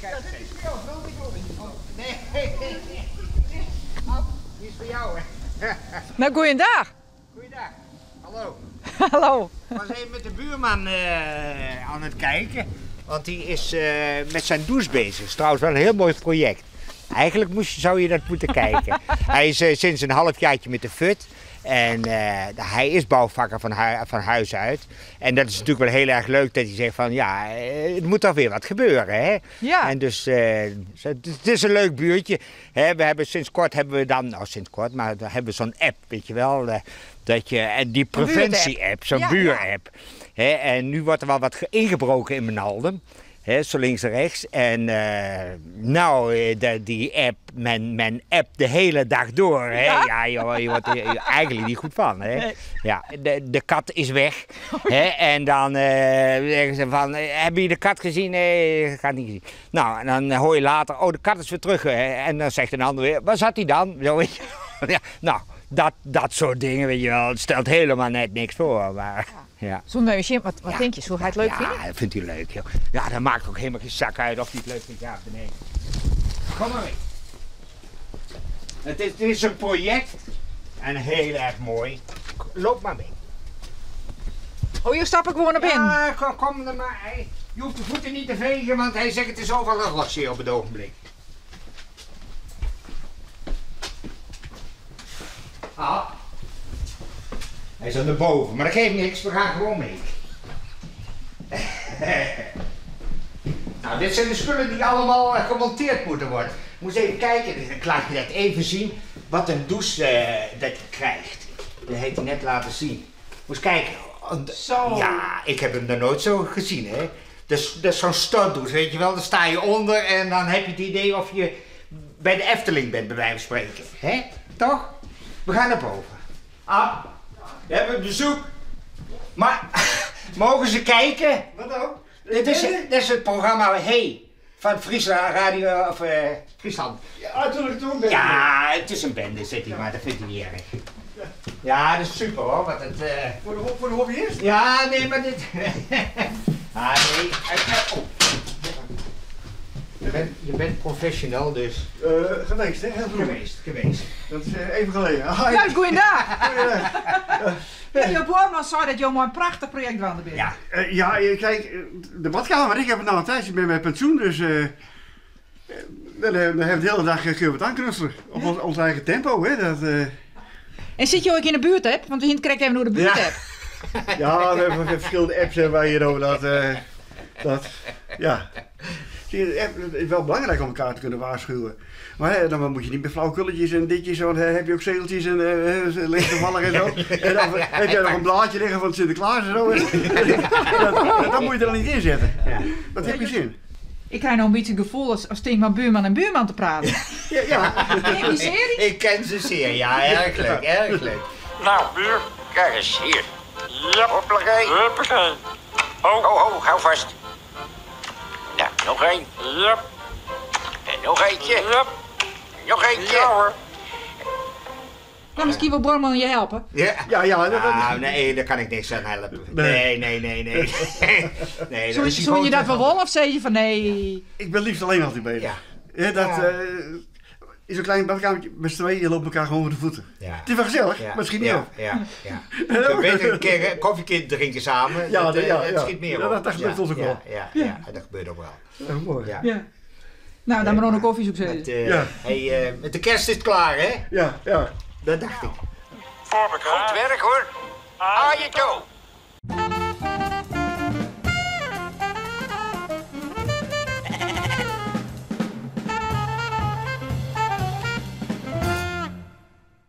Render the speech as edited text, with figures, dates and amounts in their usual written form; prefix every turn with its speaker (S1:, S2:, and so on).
S1: Ja, dit is voor jou, grote grote. Nee. Oh, die is voor jou, hè.
S2: Nou, goeiedag.
S1: Goeiedag. Hallo.
S2: Hallo.
S1: Ik was even met de buurman aan het kijken. Want die is met zijn douche bezig. Dat is trouwens wel een heel mooi project. Eigenlijk zou je dat moeten kijken. Hij is sinds een halfjaartje met de FUT. En hij is bouwvakker van huis uit. En dat is natuurlijk wel heel erg leuk dat hij zegt van ja, het moet toch weer wat gebeuren. Hè?
S2: Ja.
S1: En dus het is een leuk buurtje. Hè? We hebben sinds kort maar dan hebben we zo'n app, weet je wel. En die preventie-app, zo'n buurapp. Hè? En nu wordt er wel wat ingebroken in Menaldum. He, zo links en rechts. En die app, men appt de hele dag door. Hè? Ja, joh, je wordt er eigenlijk niet goed van. Hè? Nee. Ja, de kat is weg. Hè? En dan zeggen ze van, heb je de kat gezien? Nee, ik had niet gezien. Nou, en dan hoor je later, oh, de kat is weer terug. Hè? En dan zegt een ander weer, waar zat hij dan? Zo, weet je. Ja, nou, dat soort dingen, weet je wel. Het stelt helemaal net niks voor. Maar... Ja.
S2: Zonder Jim, wat denk je? Zou hij het leuk vinden?
S1: Ja, dat vindt hij leuk. Joh. Ja, dat maakt ook helemaal geen zak uit of hij het leuk vindt. Ja, nee. Kom maar mee. Het is een project en heel erg mooi. Loop maar mee.
S2: Oh, hier stap ik gewoon naar binnen.
S1: Ja, kom er maar. Je hoeft de voeten niet te vegen, want hij zegt het is overal een rotje op het ogenblik. Ah. Hij is aan de boven, maar dat geeft niks, we gaan gewoon mee. Nou, dit zijn de spullen die allemaal gemonteerd moeten worden. Moet even kijken, ik laat je dat even zien, wat een douche dat je krijgt. Dat heeft hij net laten zien. Moet eens kijken.
S2: Zo.
S1: Ja, ik heb hem nog nooit zo gezien, hè. Dat is zo'n stortdouche, weet je wel. Dan sta je onder en dan heb je het idee of je bij de Efteling bent, bij wijze van spreken. Hè? Toch? We gaan naar boven. Ah. We hebben bezoek. Maar mogen ze kijken?
S3: Wat dan?
S1: Dit is het programma Hey van Friesland Radio of Friesland.
S3: Ja, natuurlijk toen ben
S1: Ja, het is een bende, zit hij, maar dat vindt hij niet erg. Ja, dat is super hoor. Wat het,
S3: Voor de hobbyist?
S1: Ja, nee, maar dit. Nee. Oh. Je bent professional, dus.
S3: Geweest, hè? Heel veel.
S1: Geweest.
S3: Dat is even geleden.
S2: Ja, goeiedag.
S3: Goeiedag.
S2: Ja, je boorman zei dat je maar een prachtig project aan de bent.
S1: Ja.
S3: Kijk, de badkamer, ik heb het nou een tijdje, ik ben met pensioen, dus dan hebben we de hele dag kun je wat aanknutselen. Op ons eigen tempo, hè.
S2: En zit je ook in de buurt-app? Want we krijgen even door de buurt-app.
S3: Ja, we hebben verschillende apps waar je over ja. Zie je, het is wel belangrijk om elkaar te kunnen waarschuwen. Maar dan moet je niet met flauwkulletjes en ditjes, want dan heb je ook zegeltjes en lichtgevallig en zo. En dan heb je nog een blaadje liggen van Sinterklaas en zo. Dat moet je er dan niet in zetten. Dat heeft geen zin.
S2: Ik krijg nou een beetje het gevoel als tegen mijn buurman en buurman te praten.
S3: Ja.
S2: Ken je die serie?
S1: Ik ken ze zeer, ja, erg leuk, erg leuk.
S4: Nou, buur, kijk eens hier. Ja, hoppakee. Hoppakee. Ho, hou vast. Nou, nog één. Ja. En nog eentje. Ja. Nog eentje. Ja hoor.
S2: Nou, misschien wil Borman je helpen.
S1: Ja. Nee, daar kan ik niks aan helpen. Nee. Nee,
S2: Zou je dat wel willen of zeg je van nee?
S3: Ik ben liefst alleen altijd bezig. Ja. Dat is een klein badkamertje, met z'n tweeën, je loopt elkaar gewoon voor de voeten. Ja. Het is wel gezellig, misschien niet op.
S1: Ja. We weten een keer koffie drinken samen, het schiet meer op.
S3: Dat gebeurt ons ook wel.
S1: Ja, dat gebeurt ook wel.
S3: Ja, mooi.
S2: Ja. Nou, dan maar nog een koffie zoeken.
S1: Met de kerst is het klaar, hè?
S3: Ja.
S1: Dat dacht ik.
S4: Goed werk hoor. Aan je toe.